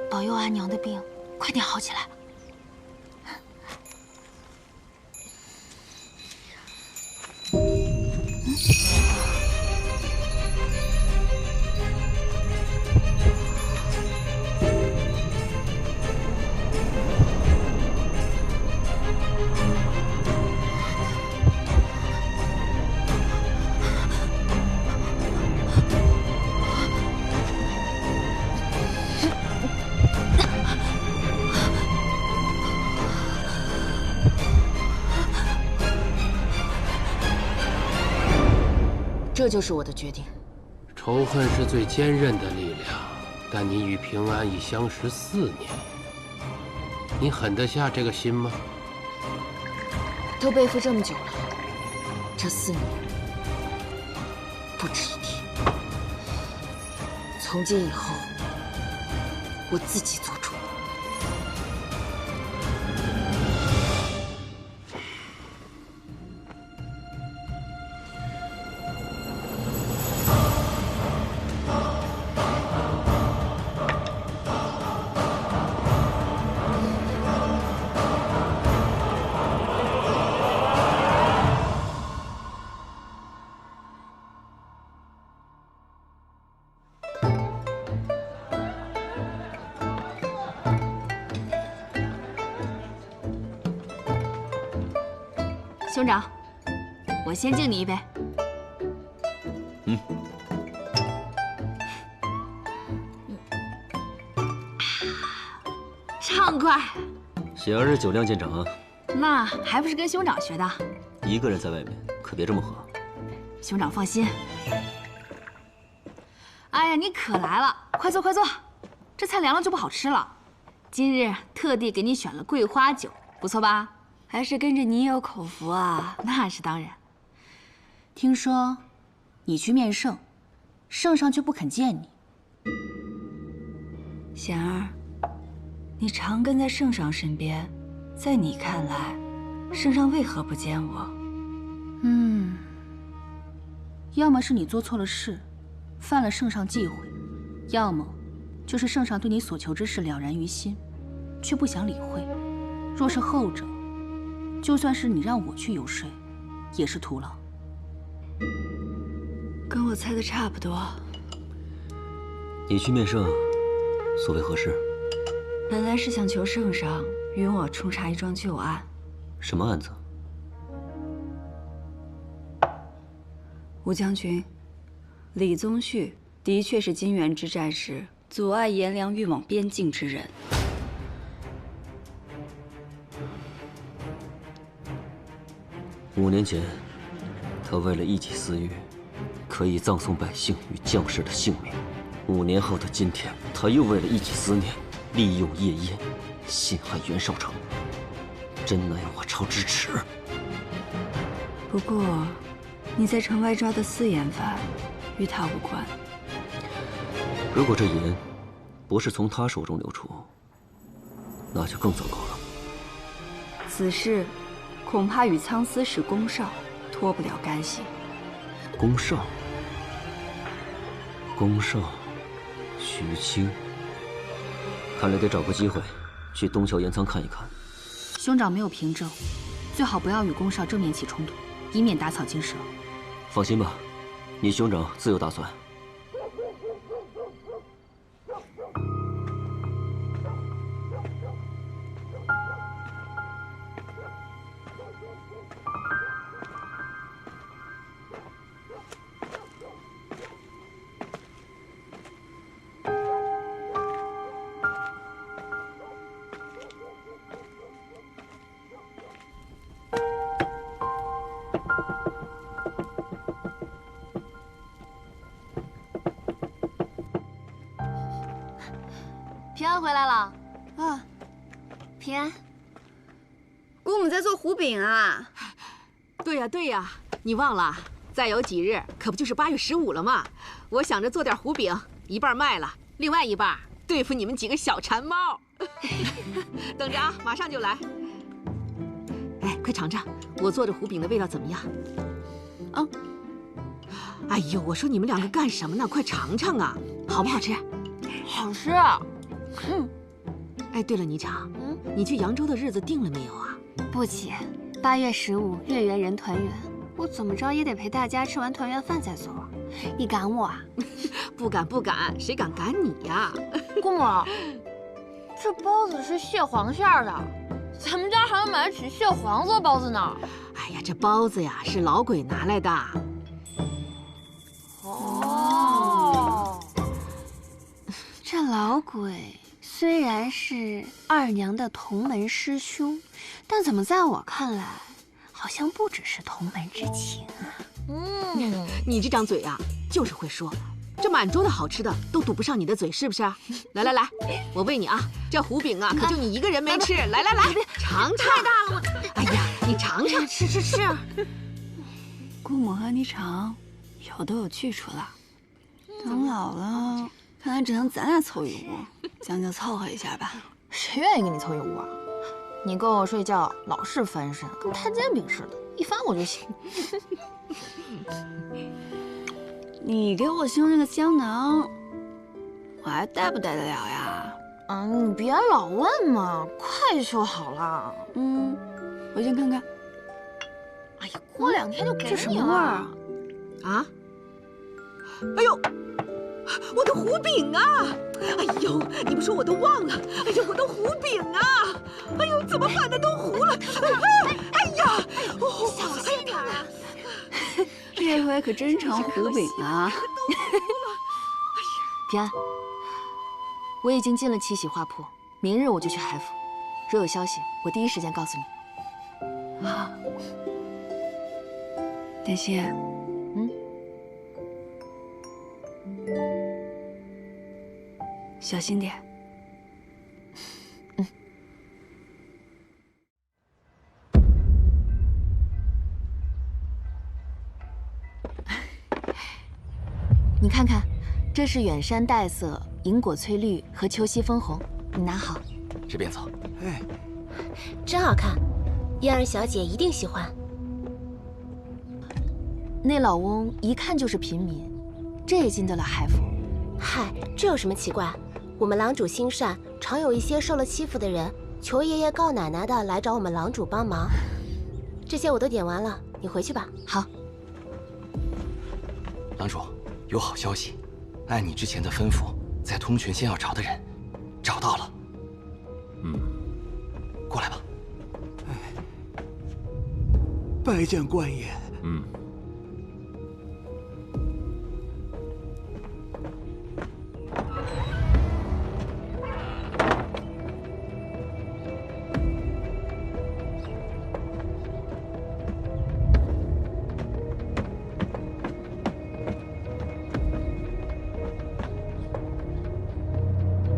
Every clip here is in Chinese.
保佑阿娘的病快点好起来。这就是我的决定。仇恨是最坚韧的力量，但你与平安已相识4年，你狠得下这个心吗？都背负这么久了，这4年不值一提。从今以后，我自己做主。 兄长，我先敬你一杯。嗯。畅快。喜儿是酒量见长啊。那还不是跟兄长学的。一个人在外面可别这么喝。兄长放心。哎呀，你可来了，快坐快坐。这菜凉了就不好吃了。今日特地给你选了桂花酒，不错吧？ 还是跟着你有口福啊？那是当然。听说你去面圣，圣上却不肯见你。贤儿，你常跟在圣上身边，在你看来，圣上为何不见我？要么是你做错了事，犯了圣上忌讳，要么就是圣上对你所求之事了然于心，却不想理会。若是后者， 就算是你让我去游说，也是徒劳。跟我猜的差不多。你去面圣，所谓何事？本来是想求圣上允我冲查一桩旧案。什么案子？吴将军，李宗旭的确是金元之战时阻碍颜良运往边境之人。 5年前，他为了一己私欲，可以葬送百姓与将士的性命。5年后的今天，他又为了一己私念，利诱夜燕，陷害袁绍成，真乃我朝之耻。不过，你在城外抓的4眼犯，与他无关。如果这盐不是从他手中流出，那就更糟糕了。此事恐怕与苍司使龚绍脱不了干系。龚绍、徐清，看来得找个机会去东桥盐仓看一看。兄长没有凭证，最好不要与龚绍正面起冲突，以免打草惊蛇。放心吧，你兄长自有打算。平安回来了啊，平安，姑母在做糊饼啊。对呀对呀，你忘了，再有几日可不就是8月15了吗？我想着做点糊饼，一半卖了，另外一半对付你们几个小馋猫。等着啊，马上就来。哎，快尝尝我做的糊饼的味道怎么样？啊！哎呦，我说你们两个干什么呢？快尝尝啊，好不好吃？好吃。哎，对了，霓裳，你去扬州的日子定了没有啊？不急，8月15月圆人团圆，我怎么着也得陪大家吃完团圆饭再走。你赶我啊？不敢不敢，谁敢赶你呀？姑母，这包子是蟹黄馅的，咱们家还要买得起蟹黄做包子呢。哎呀，这包子呀是老鬼拿来的。哦，这老鬼虽然是二娘的同门师兄，但怎么在我看来，好像不只是同门之情啊。你这张嘴啊，就是会说，这满桌的好吃的都堵不上你的嘴，是不是？来来来，我喂你啊，这糊饼啊，可就你一个人没吃。来来来，尝尝。太大了，哎呀，你尝尝，吃。姑母和霓裳有都有去处了，等老了，看来只能咱俩凑一屋，将就凑合一下吧。谁愿意跟你凑一屋啊？你跟我睡觉老是翻身，跟摊煎饼似的，一翻我就醒。你给我修那个香囊，我还带不带得了呀？你别老问嘛，快修好了。我先看看。哎呀，过2天就给你了。这什么味儿啊？啊！哎呦，我的糊饼啊！哎呦，你不说我都忘了。哎呦，我的糊饼啊！哎呦，怎么办的？都糊了！哎呀，小心点啊！这回可真成糊饼了。平安，我已经进了七喜花铺，明日我就去海府，若有消息，我第一时间告诉你。好，丹心，小心点。你看看，这是远山黛色、银果翠绿和秋夕枫红，你拿好。这边走。哎，真好看，燕儿小姐一定喜欢。那老翁一看就是平民，这也进得了海府？嗨，这有什么奇怪？我们郎主心善，常有一些受了欺负的人，求爷爷告奶奶的来找我们郎主帮忙。这些我都点完了，你回去吧。好。郎主，有好消息，按你之前的吩咐，在通泉县要找的人，找到了。过来吧。拜见官爷。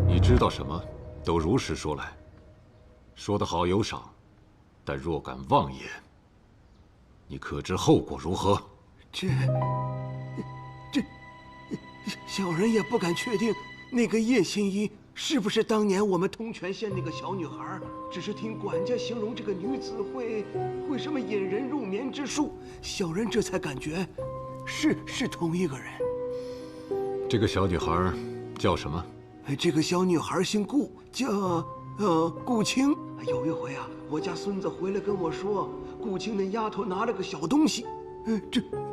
你知道什么，都如实说来。说得好有赏，但若敢妄言，你可知后果如何？这，小人也不敢确定，那个叶心怡是不是当年我们通泉县那个小女孩？只是听管家形容这个女子会什么引人入眠之术，小人这才感觉是同一个人。这个小女孩叫什么？这个小女孩姓顾，叫顾青。有一回啊，我家孙子回来跟我说，顾青那丫头拿了个小东西，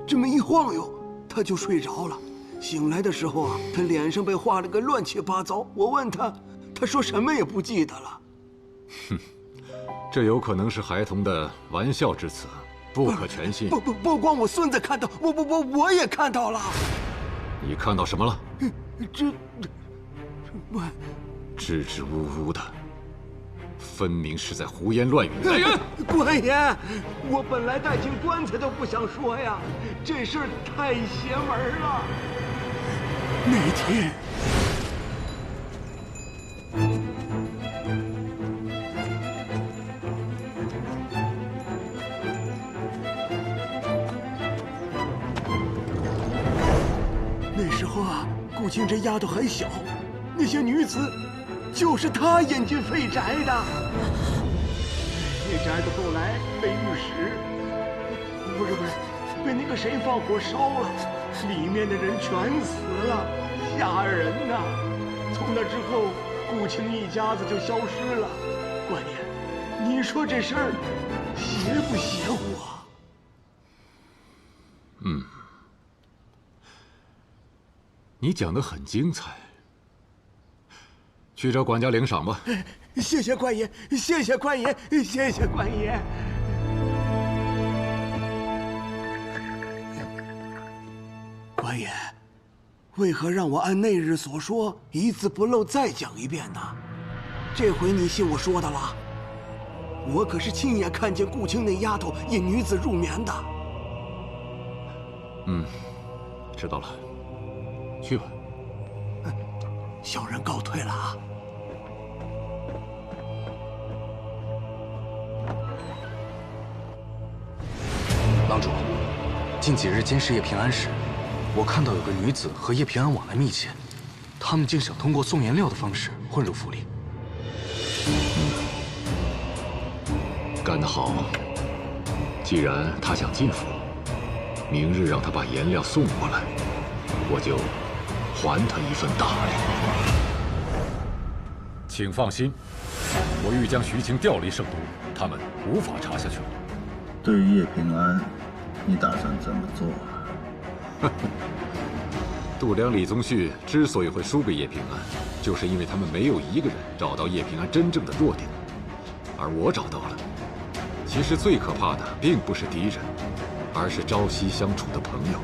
这么一晃悠，她就睡着了。醒来的时候啊，她脸上被画了个乱七八糟。我问她，她说什么也不记得了。哼，这有可能是孩童的玩笑之词，不可全信。不光我孙子看到，我也看到了。你看到什么了？我支支吾吾的，分明是在胡言乱语。来人！官爷，我本来带进棺材都不想说呀，这事儿太邪门了。那天，那时候啊，顾青这丫头还小，那些女子就是她引进废宅的。那宅子后来被御史，不是，被那个谁放火烧了，里面的人全死了，吓人呐！从那之后，顾青一家子就消失了。官爷，你说这事儿邪不邪乎啊？你讲得很精彩，去找管家领赏吧。谢谢官爷，谢谢官爷，谢谢官爷。官爷，为何让我按那日所说，一字不漏再讲一遍呢？这回你信我说的了？我可是亲眼看见顾青那丫头引女子入眠的。知道了，去吧。小人告退了啊。郎主，近几日监视叶平安时，我看到有个女子和叶平安往来密切，他们竟想通过送颜料的方式混入府里。干得好！既然他想进府，明日让他把颜料送过来，我就还他一份大礼。请放心，我欲将徐晴调离圣都，他们无法查下去了。对于叶平安，你打算怎么做？度量李宗旭之所以会输给叶平安，就是因为他们没有一个人找到叶平安真正的弱点，而我找到了。其实最可怕的并不是敌人，而是朝夕相处的朋友。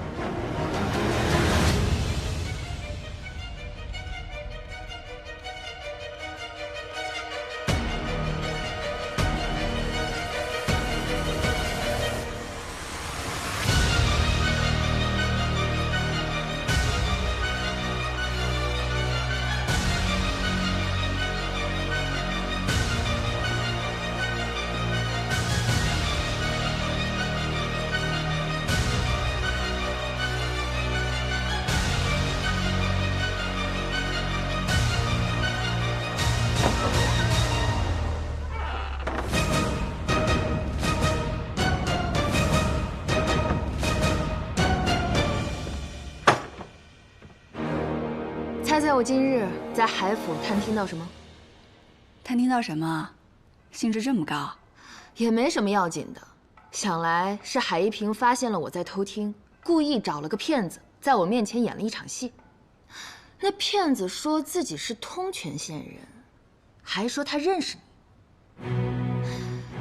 猜猜我今日在海府探听到什么？探听到什么？兴致这么高？也没什么要紧的，想来是海一平发现了我在偷听，故意找了个骗子，在我面前演了一场戏。那骗子说自己是通泉县人，还说他认识你。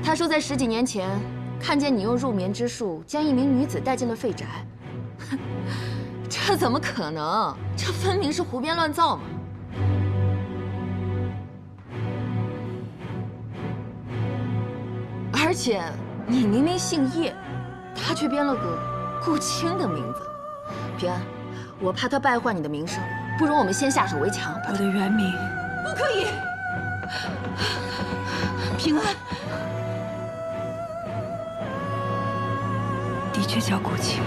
他说在10几年前看见你用入眠之术将一名女子带进了废宅。这怎么可能？这分明是胡编乱造嘛！而且你明明姓叶，他却编了个顾青的名字。平安，我怕他败坏你的名声，不如我们先下手为强。我的原名可以。平安，的确叫顾青。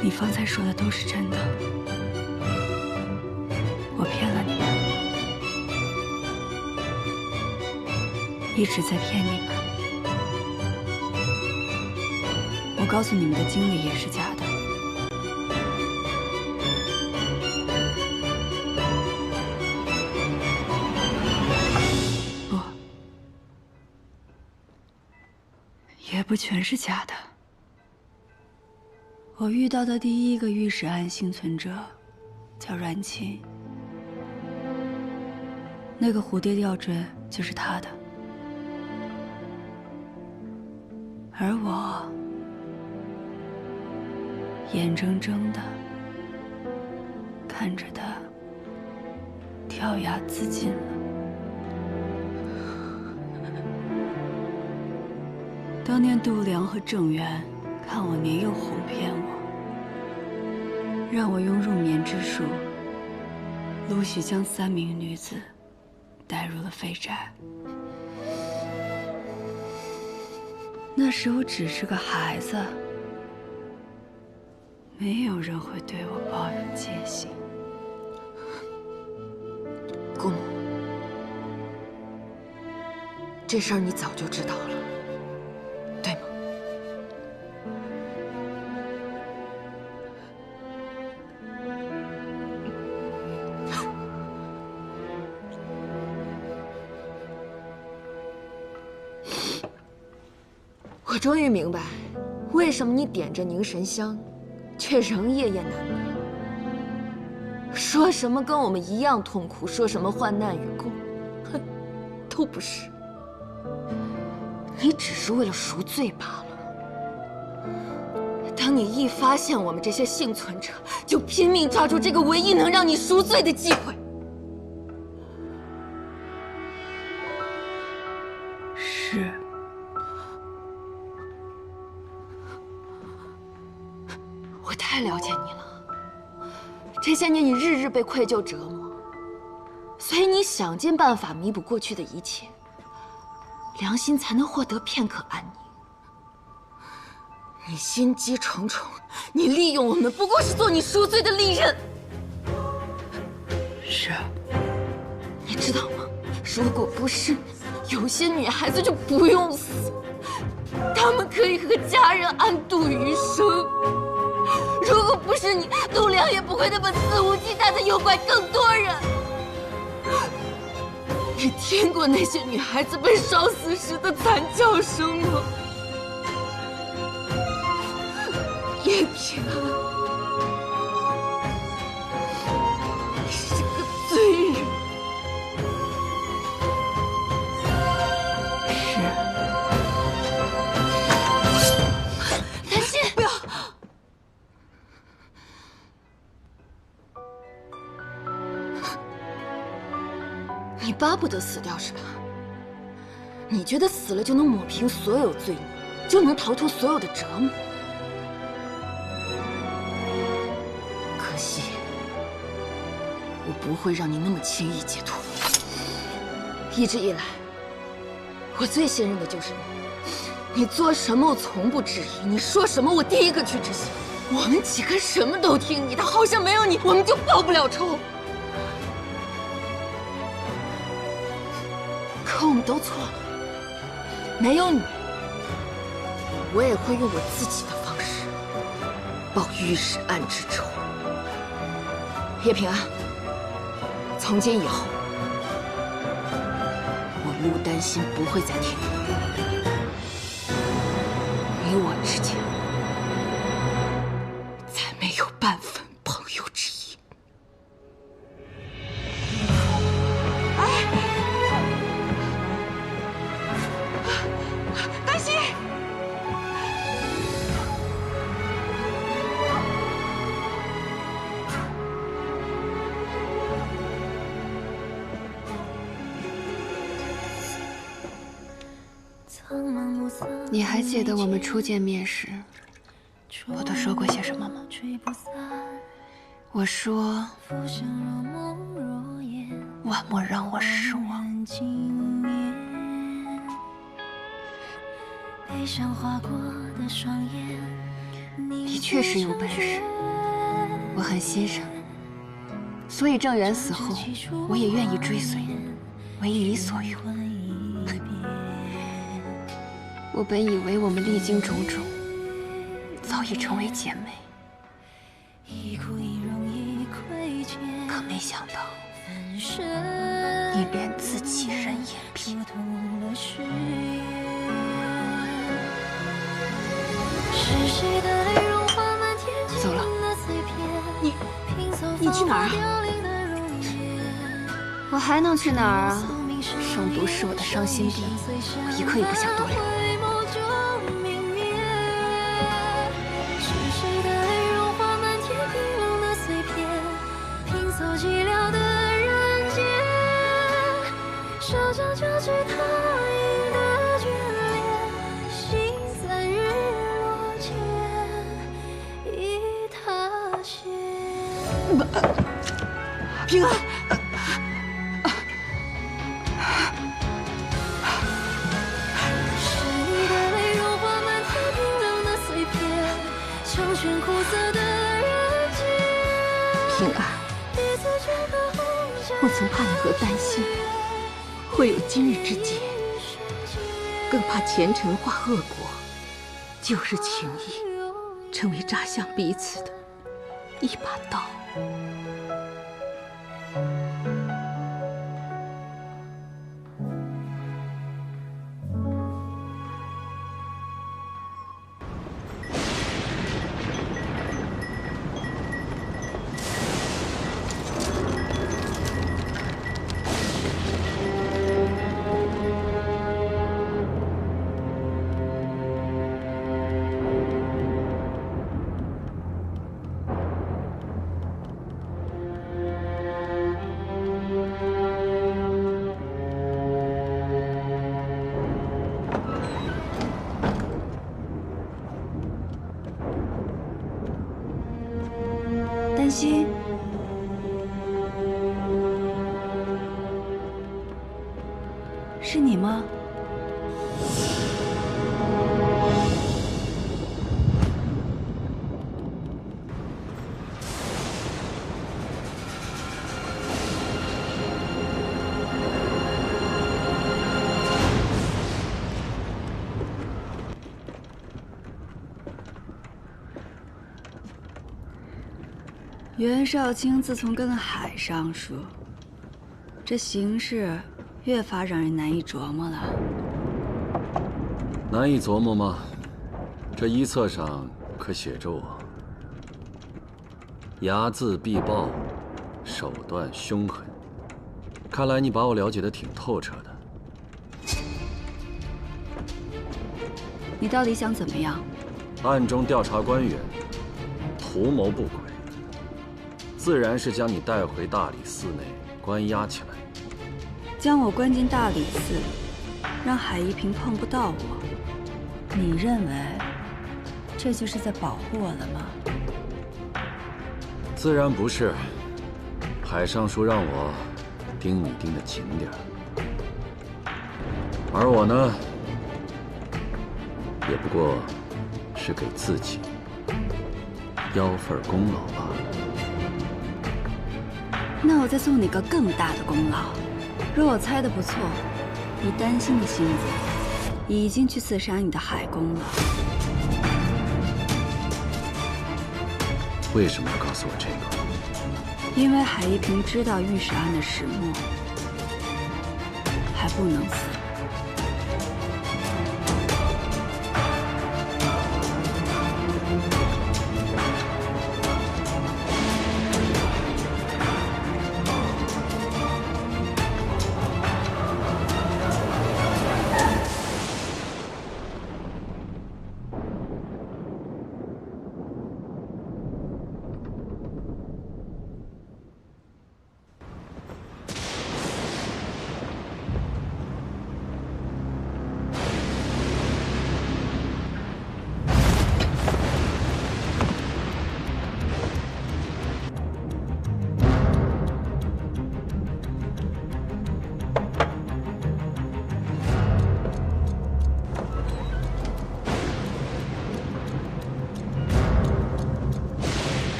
你方才说的都是真的，我骗了你们，一直在骗你们。我告诉你们的经历也是假的。不，也不全是假的。我遇到的第一个御史案幸存者叫阮琴，那个蝴蝶吊坠就是他的，而我眼睁睁地看着他跳崖自尽了。当年度梁和郑源看我年幼哄骗我，让我用入眠之术陆续将3名女子带入了废宅。那时我只是个孩子，没有人会对我抱有戒心。姑母，这事儿你早就知道了，对吗？我终于明白，为什么你点着凝神香，却仍夜夜难眠。说什么跟我们一样痛苦，说什么患难与共，哼，都不是。你只是为了赎罪罢了。当你一发现我们这些幸存者，就拼命抓住这个唯一能让你赎罪的机会。是。我太了解你了，这些年你日日被愧疚折磨，所以你想尽办法弥补过去的一切，良心才能获得片刻安宁。你心机重重，你利用我们不过是做你赎罪的利刃。是啊，你知道吗？如果不是你，有些女孩子就不用死，她们可以和家人安度余生。如果不是你，陆良也不会那么肆无忌惮地诱拐更多人。你听过那些女孩子被烧死时的惨叫声吗？叶平安，你是个罪人。担心，不要。你巴不得死掉是吧？你觉得死了就能抹平所有罪孽，就能逃脱所有的折磨？可惜，我不会让你那么轻易解脱。一直以来，我最信任的就是你。你做什么我从不质疑，你说什么我第一个去执行。我们几个什么都听你的，好像没有你，我们就报不了仇。可我们都错了，没有你，我也会用我自己的方式报御史案之仇。叶平安，从今以后，我陆丹心不会再听你的。你我之间，再没有半分朋友之意。担心。你还记得我们初见面时，我都说过些什么吗？我说，万莫让我失望。你确实有本事，我很欣赏。所以郑源死后，我也愿意追随，为你所用。我本以为我们历经种种，早已成为姐妹，可没想到，你连自己人也骗。走了。你去哪儿啊？我还能去哪儿啊？圣都是我的伤心地，我一刻也不想多留。平安，平安，我曾怕你会担心，会有今日之劫，更怕前尘化恶果，旧日情谊成为扎向彼此的一把刀。丹心，是你吗？袁少卿自从跟了海上说，这形势越发让人难以琢磨了。难以琢磨吗？这一册上可写着我：睚眦必报，手段凶狠。看来你把我了解得挺透彻的。你到底想怎么样？暗中调查官员，图谋不轨，自然是将你带回大理寺内关押起来。将我关进大理寺，让海一平碰不到我，你认为这就是在保护我了吗？自然不是。海尚书让我盯你盯得紧点儿，而我呢，也不过是给自己邀份功劳罢了。那我再送你个更大的功劳。若我猜的不错，你丹心的心子已经去刺杀你的海公了。为什么要告诉我这个？因为海一平知道御史案的始末，还不能死。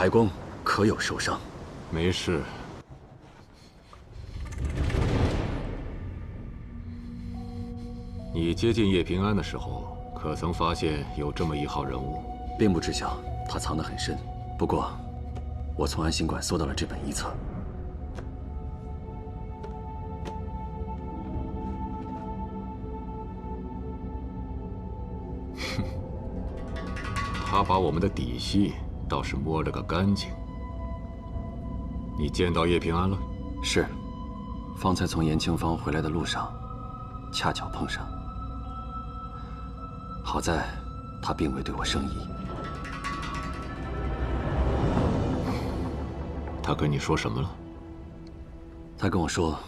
海公可有受伤？没事。你接近叶平安的时候，可曾发现有这么一号人物？并不知晓，他藏得很深。不过，我从安心馆搜到了这本遗册。他把我们的底细倒是摸了个干净。你见到叶平安了？是，方才从延庆坊回来的路上，恰巧碰上。好在，他并未对我生疑。他跟你说什么了？他跟我说，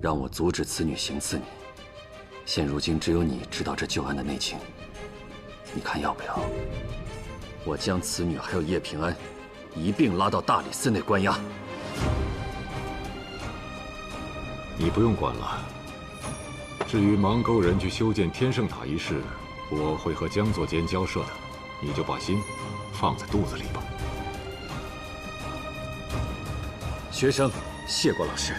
让我阻止此女行刺你。现如今只有你知道这旧案的内情，你看要不要？我将此女还有叶平安一并拉到大理寺内关押。你不用管了。至于芒沟人去修建天圣塔一事，我会和江作监交涉的，你就把心放在肚子里吧。学生谢过老师。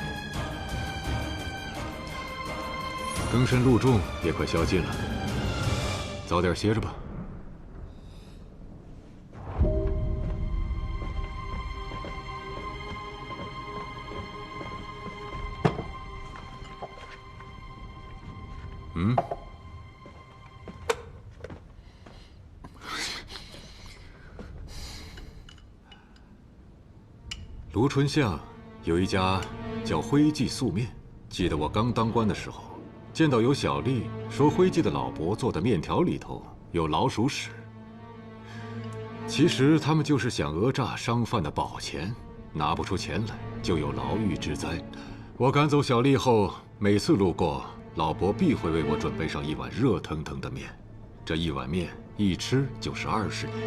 更深露重也快宵禁了，早点歇着吧。嗯？卢春巷有一家叫徽记素面，记得我刚当官的时候，见到有小吏说徽记的老伯做的面条里头有老鼠屎。其实他们就是想讹诈商贩的宝钱，拿不出钱来就有牢狱之灾。我赶走小吏后，每次路过，老伯必会为我准备上一碗热腾腾的面，这一碗面一吃就是20年。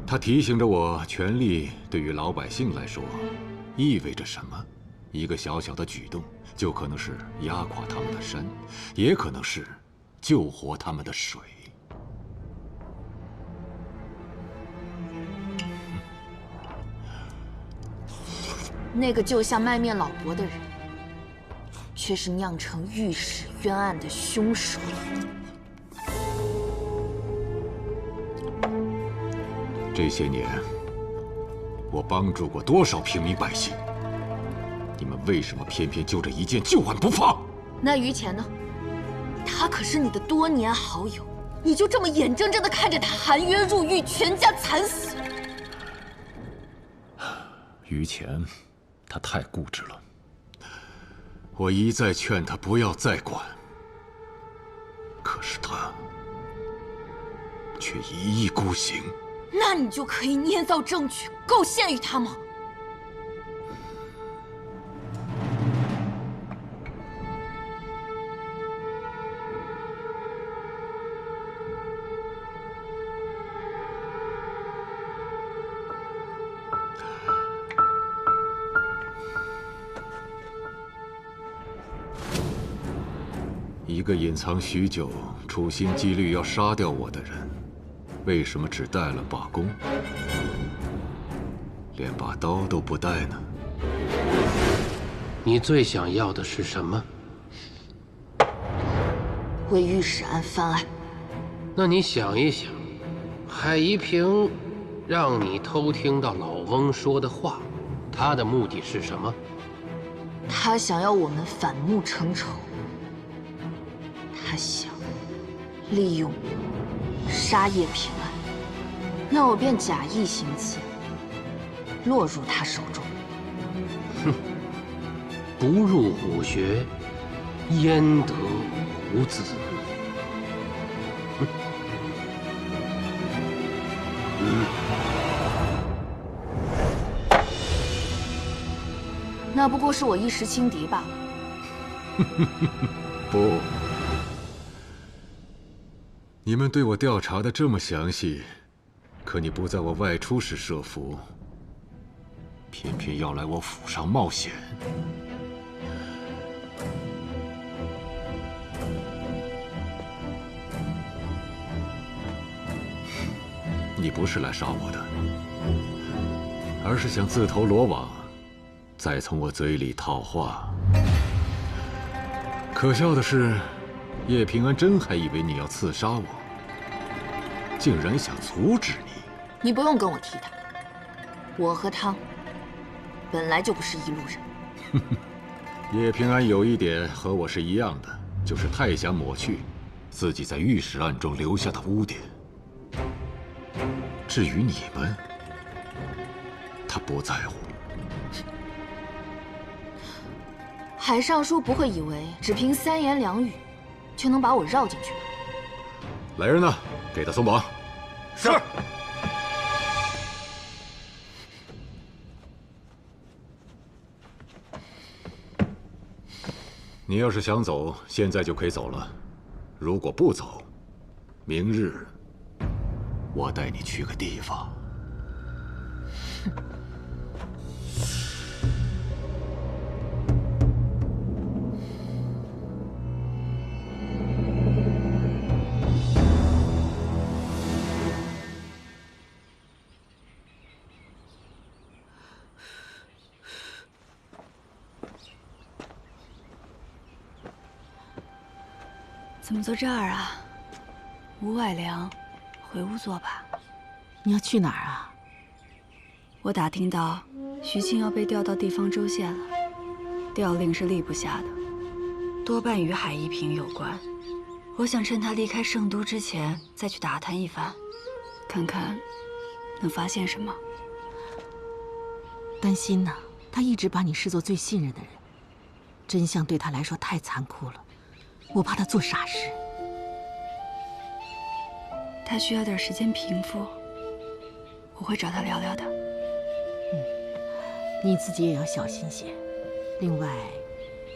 他提醒着我，权力对于老百姓来说意味着什么？一个小小的举动，就可能是压垮他们的山，也可能是救活他们的水。那个救下卖面老伯的人，却是酿成御史冤案的凶手。这些年，我帮助过多少平民百姓？你们为什么偏偏就这一件旧案不放？那于钱呢？他可是你的多年好友，你就这么眼睁睁地看着他含冤入狱，全家惨死？于钱，他太固执了。我一再劝他不要再管，可是他却一意孤行。那你就可以捏造证据，构陷于他吗？一个隐藏许久、处心积虑要杀掉我的人，为什么只带了把弓，连把刀都不带呢？你最想要的是什么？为御史案翻案。那你想一想，海一平让你偷听到老翁说的话，他的目的是什么？他想要我们反目成仇。他想利用我杀叶平安，那我便假意行刺，落入他手中。哼，不入虎穴，焉得虎子？那不过是我一时轻敌罢了。不。你们对我调查的这么详细，可你不在我外出时设伏，偏偏要来我府上冒险。你不是来杀我的，而是想自投罗网，再从我嘴里套话。可笑的是，叶平安真还以为你要刺杀我，竟然想阻止你。你不用跟我提他，我和他本来就不是一路人。叶平安有一点和我是一样的，就是太想抹去自己在玉石案中留下的污点。至于你们，他不在乎。海尚书不会以为只凭3言2语就能把我绕进去吧？来人呐，给他松绑。是。你要是想走，现在就可以走了；如果不走，明日我带你去个地方。怎么坐这儿啊？屋外凉，回屋坐吧。你要去哪儿啊？我打听到徐庆要被调到地方州县了，调令是立不下的，多半与海一平有关。我想趁他离开圣都之前再去打探一番，看看能发现什么。担心呢，他一直把你视作最信任的人，真相对他来说太残酷了。我怕他做傻事。他需要点时间平复，我会找他聊聊的。你自己也要小心些。另外，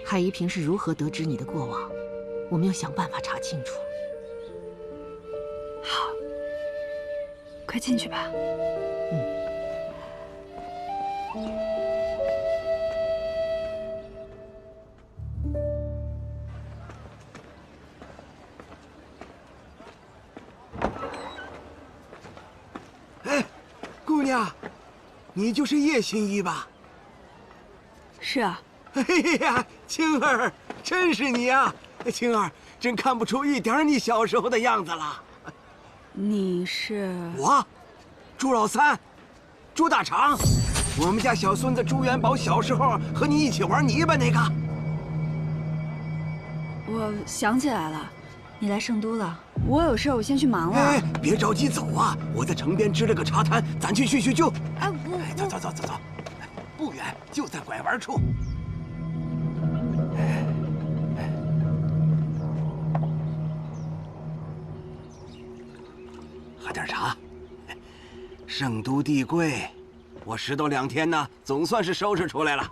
海一平是如何得知你的过往，我们要想办法查清楚。好，快进去吧。姑娘，你就是叶新一吧？是啊。哎呀，青儿，真是你啊！青儿，真看不出一点你小时候的样子了。你是？我，朱老三，朱大长，我们家小孙子朱元宝小时候和你一起玩泥巴那个。我想起来了，你来圣都了。我有事，我先去忙了。哎，别着急走啊！我在城边支了个茶摊，咱去叙叙旧。哎，走，不远，就在拐弯处。喝点茶。圣都地贵，我10多2天呢，总算是收拾出来了，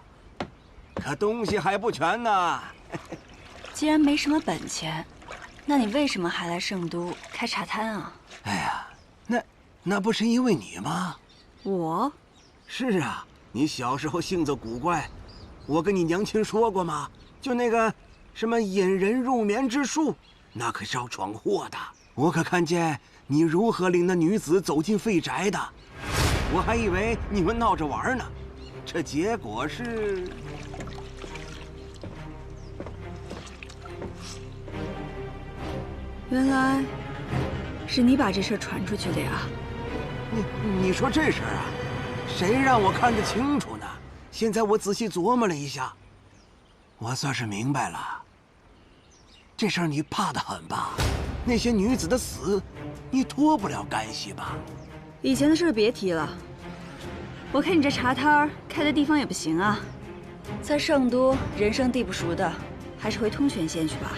可东西还不全呢。既然没什么本钱，那你为什么还来圣都开茶摊啊？哎呀，那不是因为你吗？我？是啊，你小时候性子古怪，我跟你娘亲说过吗？就那个什么引人入眠之术，那可是要闯祸的。我可看见你如何领那女子走进废宅的，我还以为你们闹着玩呢，这结果是……原来是你把这事传出去的呀？你说这事啊，谁让我看得清楚呢？现在我仔细琢磨了一下，我算是明白了。这事儿你怕得很吧？那些女子的死，你脱不了干系吧？以前的事别提了。我看你这茶摊儿开的地方也不行啊，在圣都人生地不熟的，还是回通泉县去吧。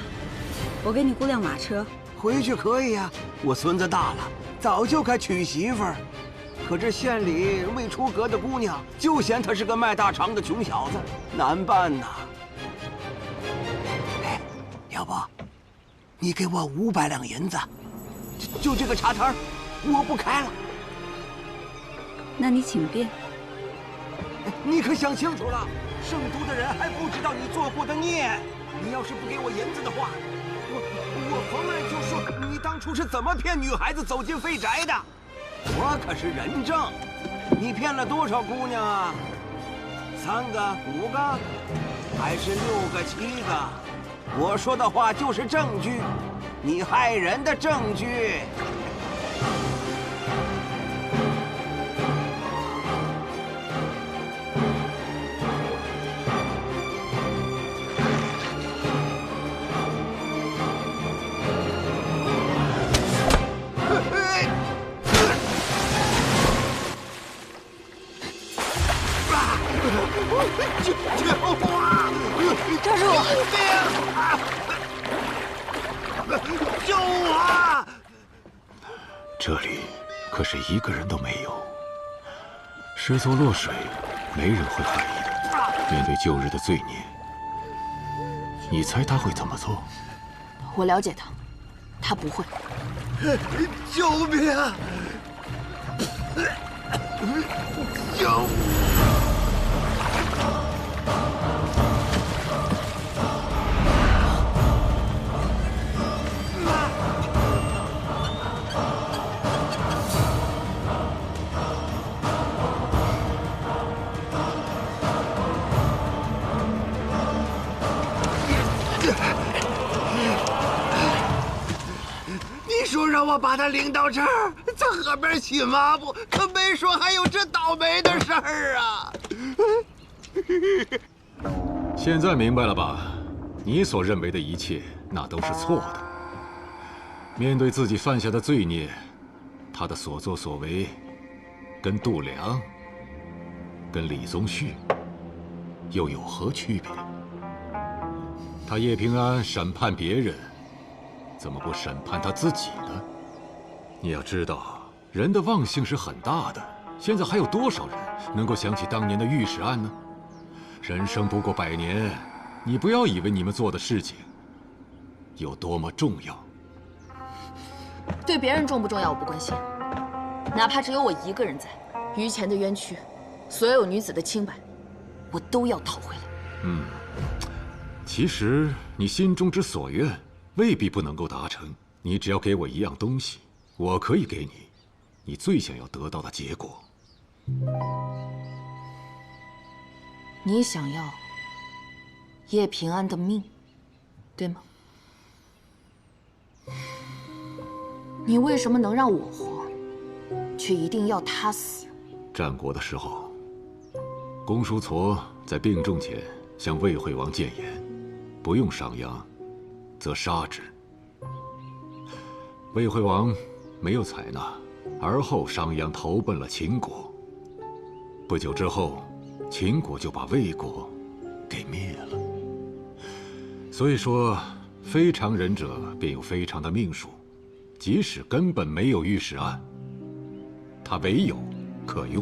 我给你估辆马车。回去可以呀，我孙子大了，早就该娶媳妇儿。可这县里未出阁的姑娘，就嫌他是个卖大肠的穷小子，难办呐。哎，要不，你给我500两银子，就这个茶摊儿，我不开了。那你请便。你可想清楚了，圣都的人还不知道你做过的孽。你要是不给我银子的话，我逢人就说你当初是怎么骗女孩子走进废宅的。我可是人证。你骗了多少姑娘啊？3个、5个，还是6个、7个？我说的话就是证据，你害人的证据。抓住我！救我！这里可是一个人都没有，失足落水，没人会怀疑的。面对旧日的罪孽，你猜他会怎么做？我了解他，他不会。救命啊！救我！你说让我把他领到这儿，在河边洗抹布，可没说还有这倒霉的事儿啊！现在明白了吧？你所认为的一切，那都是错的。面对自己犯下的罪孽，他的所作所为，跟度量、跟李宗旭又有何区别？他叶平安审判别人，怎么不审判他自己呢？你要知道，人的忘性是很大的。现在还有多少人能够想起当年的御史案呢？人生不过100年，你不要以为你们做的事情有多么重要。对别人重不重要我不关心，哪怕只有我一个人在，于前的冤屈，所有女子的清白，我都要讨回来。其实你心中之所愿未必不能够达成，你只要给我一样东西，我可以给你最想要得到的结果。你想要叶平安的命，对吗？你为什么能让我活，却一定要他死？战国的时候，公叔痤在病重前向魏惠王谏言，不用商鞅，则杀之。魏惠王没有采纳，而后商鞅投奔了秦国。不久之后，秦国就把魏国给灭了。所以说，非常人者便有非常的命数，即使根本没有御史案，他唯有可用，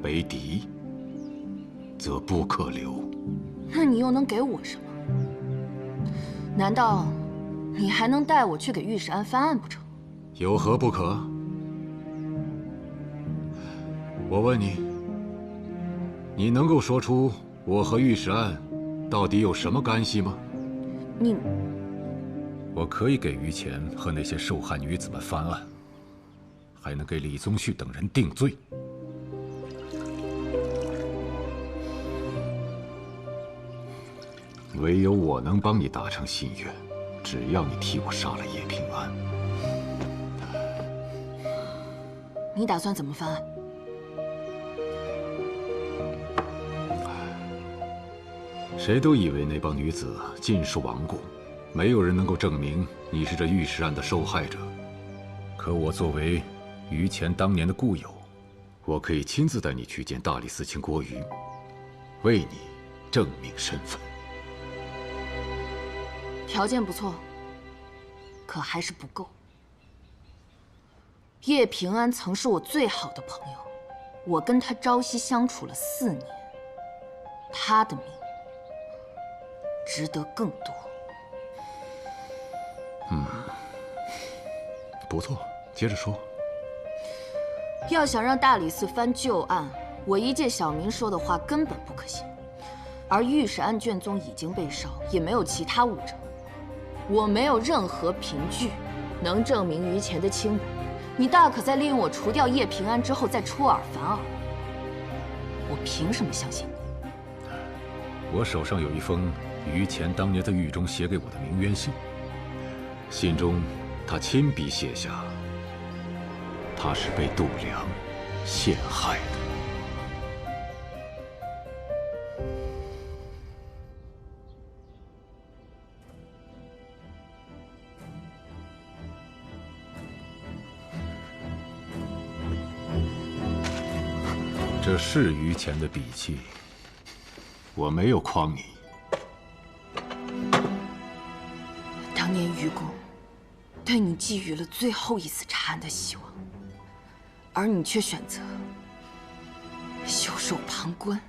为敌则不可留。那你又能给我什么？难道你还能带我去给御史案翻案不成？有何不可？我问你，你能够说出我和御史案到底有什么干系吗？我可以给于前和那些受害女子们翻案，还能给李宗旭等人定罪。唯有我能帮你达成心愿，只要你替我杀了叶平安。你打算怎么翻案？谁都以为那帮女子尽数亡故，没有人能够证明你是这御史案的受害者。可我作为于前当年的故友，我可以亲自带你去见大理寺卿郭瑜，为你证明身份。条件不错，可还是不够。叶平安曾是我最好的朋友，我跟他朝夕相处了4年，他的命值得更多。不错，接着说。要想让大理寺翻旧案，我一介小民说的话根本不可信。而御史案卷宗已经被烧，也没有其他物证，我没有任何凭据能证明于前的清白，你大可在利用我除掉叶平安之后再出尔反尔。我凭什么相信你？我手上有一封于乾当年在狱中写给我的鸣冤信，信中他亲笔写下，他是被度良陷害的。这是于乾的笔迹，我没有诓你。当年于公对你寄予了最后一丝查案的希望，而你却选择袖手旁观。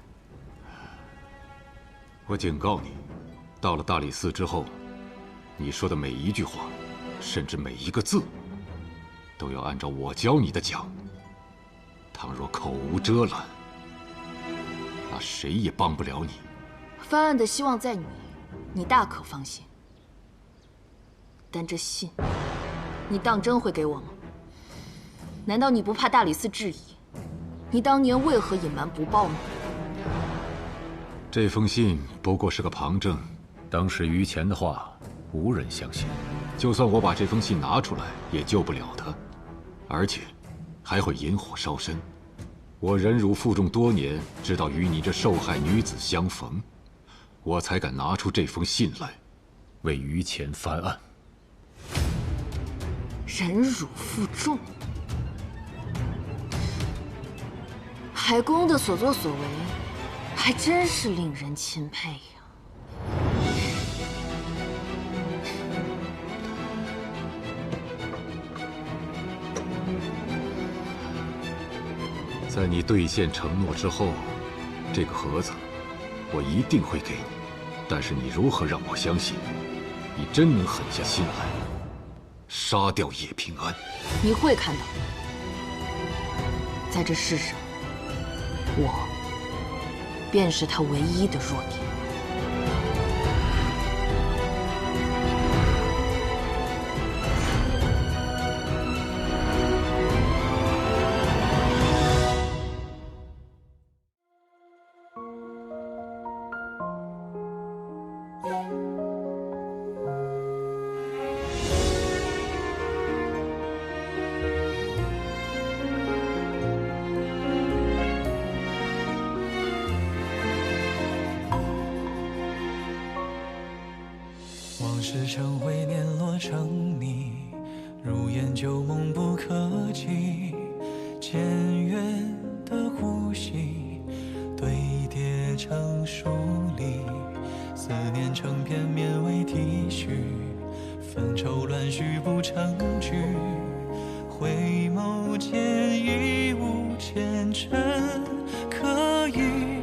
我警告你，到了大理寺之后，你说的每一句话，甚至每一个字，都要按照我教你的讲。倘若口无遮拦，那谁也帮不了你。翻案的希望在你，你大可放心。但这信，你当真会给我吗？难道你不怕大理寺质疑？你当年为何隐瞒不报呢？这封信不过是个旁证，当时于乾的话无人相信。就算我把这封信拿出来，也救不了他，而且还会引火烧身。我忍辱负重多年，直到与你这受害女子相逢，我才敢拿出这封信来，为于乾翻案。忍辱负重，海公的所作所为，还真是令人钦佩呀。在你兑现承诺之后，这个盒子我一定会给你。但是你如何让我相信，你真能狠下心来杀掉叶平安？你会看到，在这世上，我便是他唯一的弱点。往事成灰，碾落成泥，如烟旧梦不可及。渐远的呼吸堆叠成疏离，思念成片绵为体恤，纷愁乱絮不成句。回眸间已无前尘可语，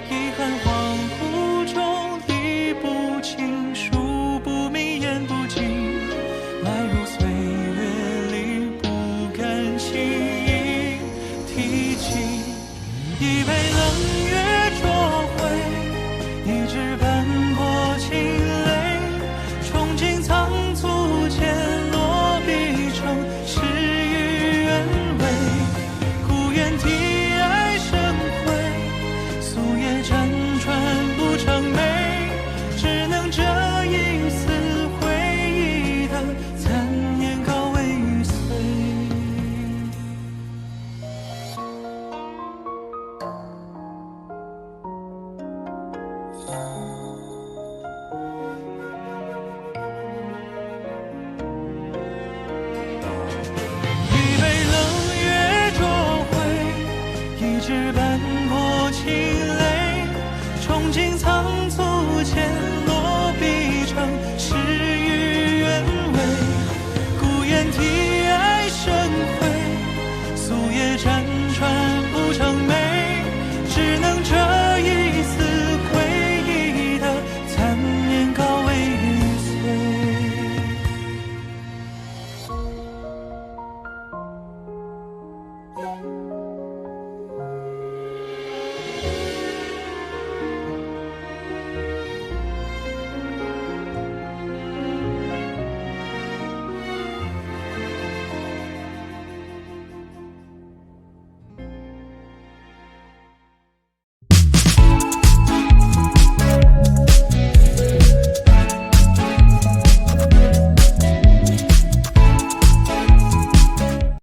遗憾恍惚中理不清，数不明言不尽，埋入岁月里不敢轻易提起。一杯冷月灼灰，一纸斑驳清泪，憧憬仓促间落笔成诗与愿违。孤雁啼爱生辉，夙夜辗转不成美，只能这一丝回忆的残念告慰于岁。一杯冷月灼灰，一纸斑驳清泪，憧憬苍